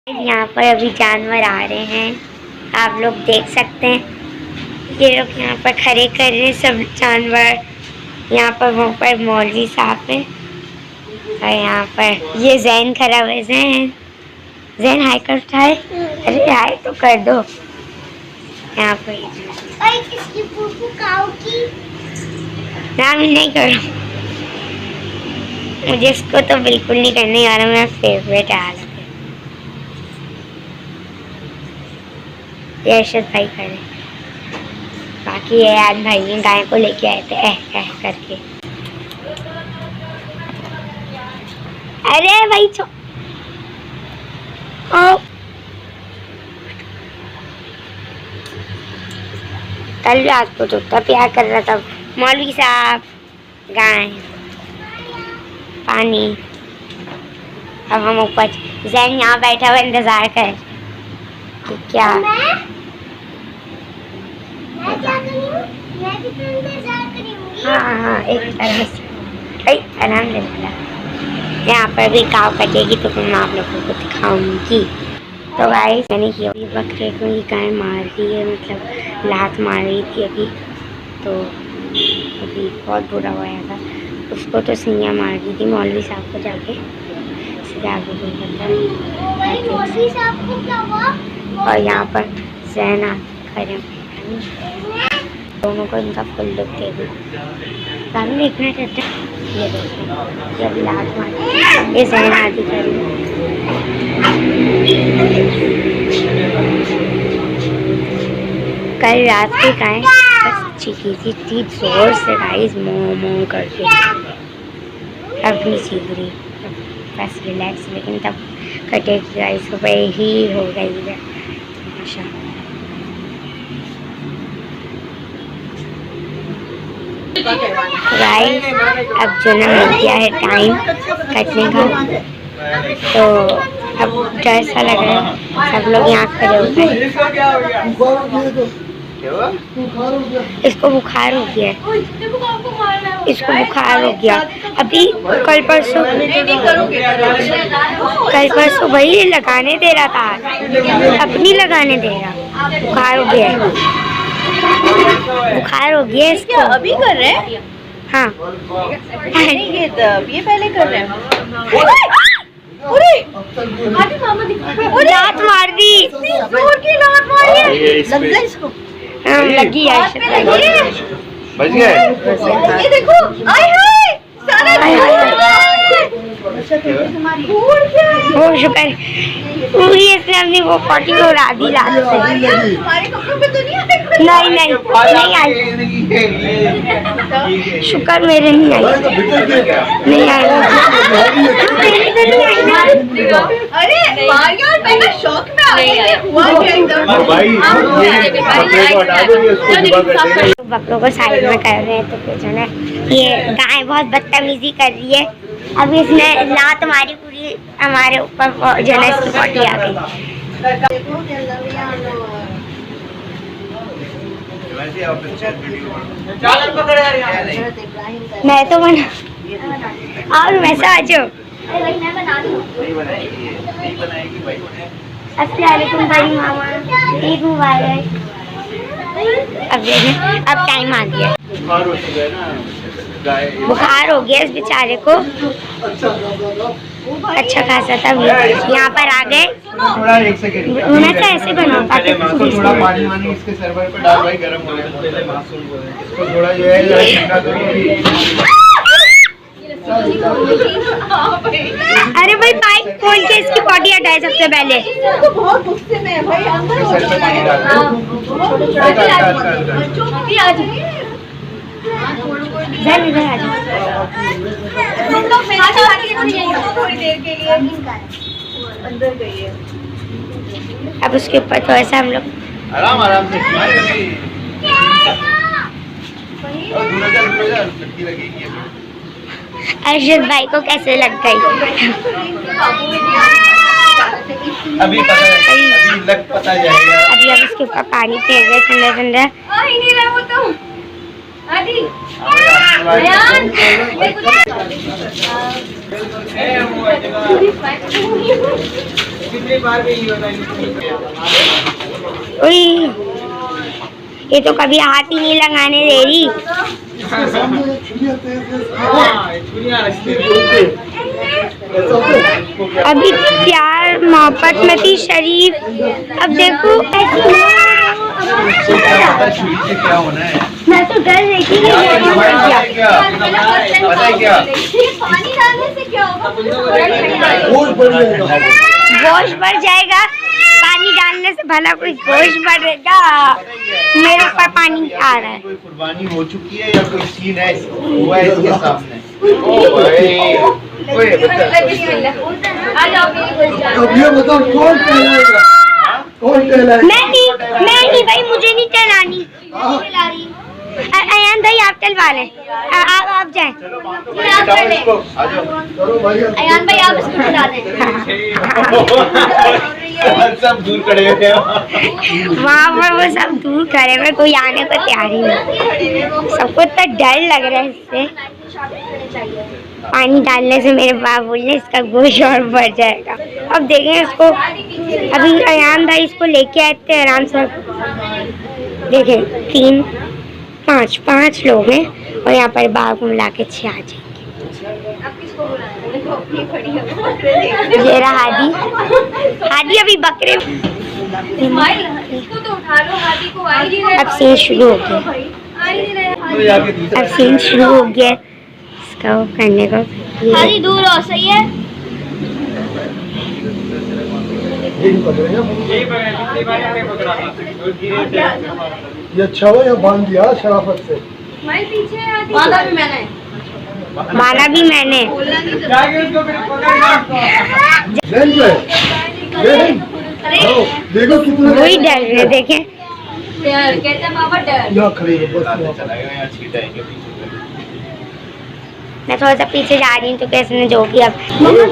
यहाँ पर अभी जानवर आ रहे हैं, आप लोग देख सकते हैं। ये लोग यहाँ पर खड़े कर रहे हैं सब जानवर। यहाँ पर वहाँ पर मौलवी साहब है और यहाँ पर ये जैन खड़ा हुआ है। जैन हाई कर उठाए। अरे हाई तो कर दो। यहाँ पर नाम नहीं करो, मुझे इसको तो बिल्कुल नहीं करने आ रहा। मेरा फेवरेट है। ये अर्शद भाई खड़े, बाकी ये याद भाई गाय को लेके आए थे एह करके। अरे भाई कल रात को तो इतना प्यार कर रहा था मौलवी साहब। गाय पानी। अब हम ऊपर जैन यहाँ बैठा हुआ इंतजार कर कि क्या हाँ एक तरह से अल्हम्दुलिल्लाह। यहाँ पर भी काव कटेगी तो मैं आप लोगों को दिखाऊंगी। तो गाइस मैंने किया बकरे को ये गाय मार रही है, मतलब लात मार रही थी अभी। तो अभी बहुत बुरा हुआ था उसको, तो सिंगियाँ मार रही थी मौलवी साहब को जाके और यहाँ पर जैना खड़े दोनों को इनका फुल लुक दे दी। देखना चाहते हैं ये देखो, ये लात मार ये जैन आदि करी। कल रात की गाय बस चीखी थी इतनी जोर से गाइस, मों करके। अब नहीं चीख रही, बस रिलैक्स। लेकिन तब कटेगी गाइस, सुबह ही हो गई है माशाल्लाह। गाइस अब जो ना मिल गया है टाइम कटने का, तो अब कैसा लग रहा है सब लोग यहाँ खड़े हो गए। इसको बुखार हो गया, इसको बुखार हो गया। अभी कल परसों वही लगाने दे रहा था, अपनी लगाने दे रहा। बुखार हो गया है, बुखार हो गया इसको। अभी कर रहे हैं? हाँ ये पहले कर रहे हैं। लात मार दी, जोर की लात मारी है इसको। लगी है बच गए। ये देखो, आए हाय सारा वो शुक्र पूरी इसने अपनी वो पॉटी को उड़ा दी लात से। हमारे कपड़ों पे तो नहीं आई, शुक्र मेरे नहीं आई, नहीं आई। अरे यार मैं तो शौक में आ गई, हुआ क्या एकदम। बकरों को साइड में कर रहे हैं, तो कुछ है ना ये गाय बहुत बदतमीजी कर रही है। अब इसने लात मारी पूरी हमारे ऊपर, जो है इसकी पॉटी आ गई। मैं तो बना और वैसा आ जाओ। अस्सलाम वालेकुम भाई मामा, ईद मुबारक। अब देखें, अब टाइम आ गया, बुखार हो गया इस बेचारे को अच्छा खासा था। यहाँ पर आ गए, उन्हें तो ऐसे बना पाते थोड़ा पानी वानी इसके सर्वर पे डाल भाई, गर्म हो गया इसको थोड़ा जो है। अरे भाई पाइप खोल के इसकी पॉटी हटाए सबसे पहले। तो बहुत गुस्से में है भाई, अंदर हो इधर आ जाओ। थोड़ी देर के लिए अंदर गई है। अब उसके ऊपर थोड़ा सा हम लोग आराम से अर्शद भाई को कैसे लग गई? अभी पता जाएगा। अभी अब इसके ऊपर पानी फेर रहे ठंडा ठंडा। कितनी बार भी ये बताइए। ओए, ये तो कभी हाथ ही नहीं लगाने दे रही। अभी प्यार मोहब्बत में थी शरीफ, अब देखो क्या होना है। मैं तो डर रही थी पता है क्या पानी डालने से क्या होगा? गोश्त बढ़ जाएगा, पानी डालने से भला कोई गोश्त बढ़ेगा। मेरे ऊपर पानी आ रहा है। कोई कुर्बानी हो चुकी है या कोई सीन है हुआ है इसके सामने। ओए बता। अब ये बताओ कौन कहलाएगा? कौन कहलाएगा? मैं नहीं भाई, मुझे नहीं टहलानी। अयान भाई आप टहलवा लें, आप जाएं। चलो भाई अयान भाई आप इसको चला दें। सब दूर खड़े हुए हैं। वहाँ पर वो सब दूर खड़े हुए, कोई आने को तैयार ही नहीं। सबको तो डर लग रहा है इससे। पानी डालने से मेरे बाप बोले इसका गोश्त और बढ़ जाएगा। अब देखें इसको, अभी अयान भाई इसको लेके आए थे आराम से। देखें 3 5 लोग हैं और यहाँ पर बाग मिला के 6 आ जाएंगे। ये रहा हादी अभी बकरे। इसको तो उठा लो, हाथी को आ ही नहीं रहा। अब सीन शुरू हो गया, इसका वो करने को। हाथी दूर हो, सही है। ये अच्छा हुआ या बांध दिया शराफत से। पीछे बांधा भी मैंने। माना भी मैंने। देखो कितना वही डर रहे, देखें डर कहते हैं पापा डर। यहाँ खड़े हो बस यहाँ। मैं थोड़ा सा पीछे जा रही हूँ तो कैसे ने जो कि अब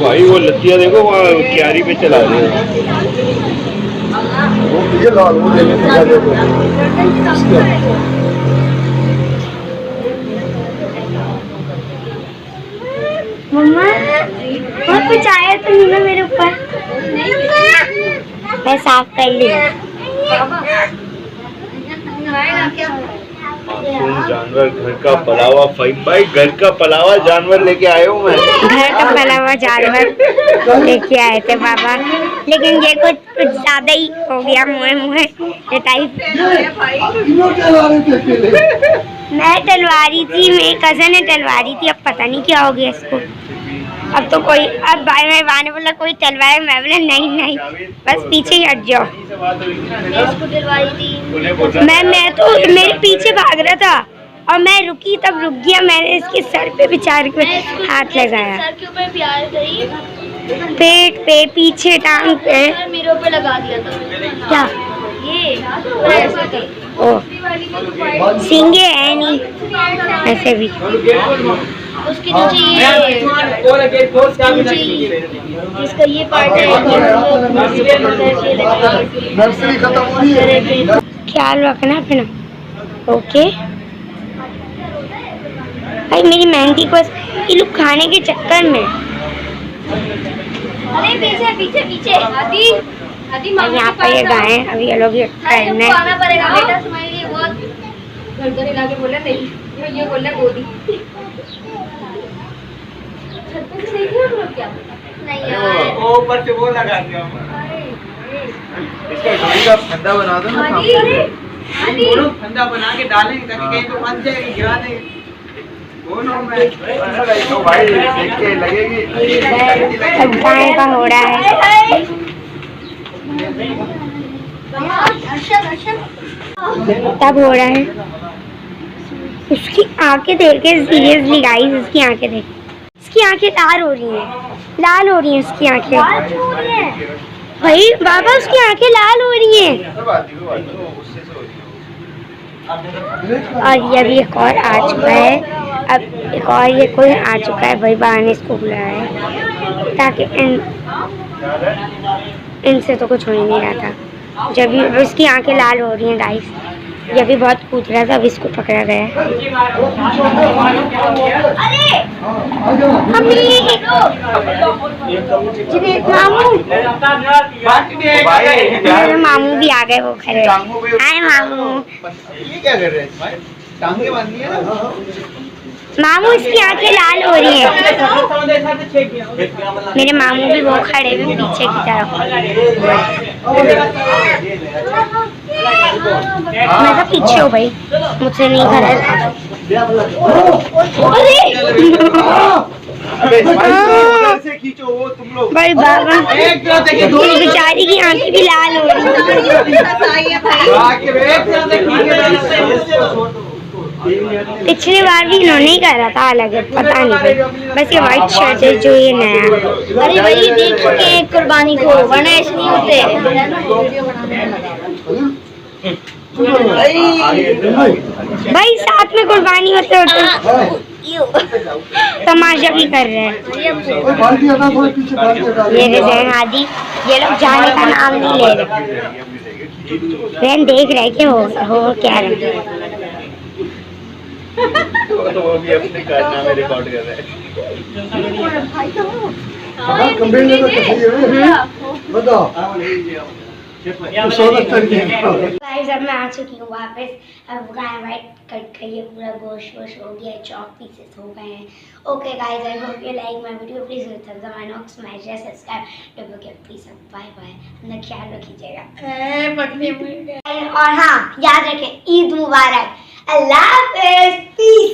भाई वो लत्तियाँ देखो वहाँ क्यारी पे चला रहे हैं। ये लाल वो लेने के बाद देखो। मम्मा और कुछ आया तो नहीं ना मेरे ऊपर। मैं साफ कर ली। मासूम जानवर, घर का पलावा। फाइव भाई घर का पलावा जानवर लेके आए हूँ मैं। घर का पला हुआ जानवर लेके आए थे पापा, लेकिन ये कुछ ज्यादा ही हो गया। मुँह ये टाइप। क्यों चला रहे थे अकेले? मैं टलवारी थी, मेरी कजन ने टलवारी थी, अब पता नहीं क्या हो गया इसको। अब तो कोई, अब भाई मैं वाने बोला कोई टलवाए, मैं बोला नहीं बस पीछे ही हट जाओ। मैं तो मेरे पीछे भाग रहा था और मैं रुकी, तब रुक गया। मैंने इसके सर पे बेचारे पे हाथ लगाया, सर के ऊपर प्यार करी, पेट पे, पीछे टांग पे। मेरे ऊपर लगा दिया था। क्या ये ओ सींगे है नहीं ऐसे भी। उसकी जो इसका ये पार्ट है, नर्सरी खत्म हो रही है। ख्याल रखना अपना, ओके भाई। मेरी मेहंदी को ये लोग खाने के चक्कर में। अरे पीछे पीछे पीछे आदि यहाँ पर ये गाय, अभी ये लोग ये करना है। आना पड़ेगा बेटा तुम्हारे लिए। बहुत घर घर हिला के बोला नहीं, ये बोला गोदी। छत पे से देखिए हम लोग क्या नहीं यार, वो ऊपर से वो लगा दिया। इसका डोरी का फंदा बना दो ना। दोनों फंदा बना के डालेंगे ताकि कहीं तो फंस जाएगी, गिरा देंगे दोनों में। तो भाई देख के लगेगी। अब गाय का हो रहा है, तब हो रहा है। उसकी आंखें देखे सीरियसली गाइस, उसकी आंखें देख, उसकी आंखें लाल हो रही हैं, लाल हो रही हैं उसकी आंखें। भाई बाबा उसकी आंखें लाल हो रही हैं। और ये अभी एक और आ चुका है, अब एक और ये कोई आ चुका है। भाई बाबा ने इसको बुलाया है ताकि इनसे तो कुछ हो ही नहीं रहा था। जब भी उसकी आंखें लाल हो रही हैं गाइस, ये भी बहुत कूद रहा था, अब इसको पकड़ा गया है। अरे हाँ, आ जाओ। मम्मी जुनेद मामू, मेरे मामू भी आ गए, वो खड़े हैं। हाय मामू। ये क्या कर रहे हैं भाई? टांगे बांधी है ना? मामू इसकी आंखें लाल हो रही हैं। मेरे मामू भी वो खड़े हुए पीछे की तरफ। मैं तो पीछे हूँ भाई, मुझसे नहीं खड़ा है। अबे भाई उधर से खींचो वो तुम लोग। भाई बाबा, एक तरह से खींचो। मेरी बेचारी की आंखें भी लाल हो रही हैं। आके एक तरह से खींचो। पिछली बार भी इन्होंने ही करा था, अलग है पता नहीं भाई। बस ये व्हाइट शर्ट है जो ये नया है। अरे भाई देख चुके हैं कुर्बानी को, वरना ऐसे नहीं होते। भाई साथ में कुर्बानी होते होते तमाशा भी कर रहे हैं। बाल्टी हटा, थोड़ा पीछे बाल्टी हटा। ये रज़ैन हादी, ये लोग जाने का नाम नहीं ले रहे। रज़ैन देख रहे कि हो क्या रहे। वो भी अपने कारनामे रिकॉर्ड कर रहे हैं। हाँ, कंप्लेंट लेना तो सही है। बताओ। तो 170 गाइस अब मैं आ चुकी हूँ वापस। अब गाय वाइट कट गई है, पूरा गोश्त वोश हो गया, चॉप पीसेस हो गए हैं। Okay guys, I hope you like my video. Please hit the my not smash subscribe, don't forget please. Bye bye, अपना ख्याल रखिएगा। और हाँ, याद रखें, ईद मुबारक, अल्लाह हाफिज़, पीस।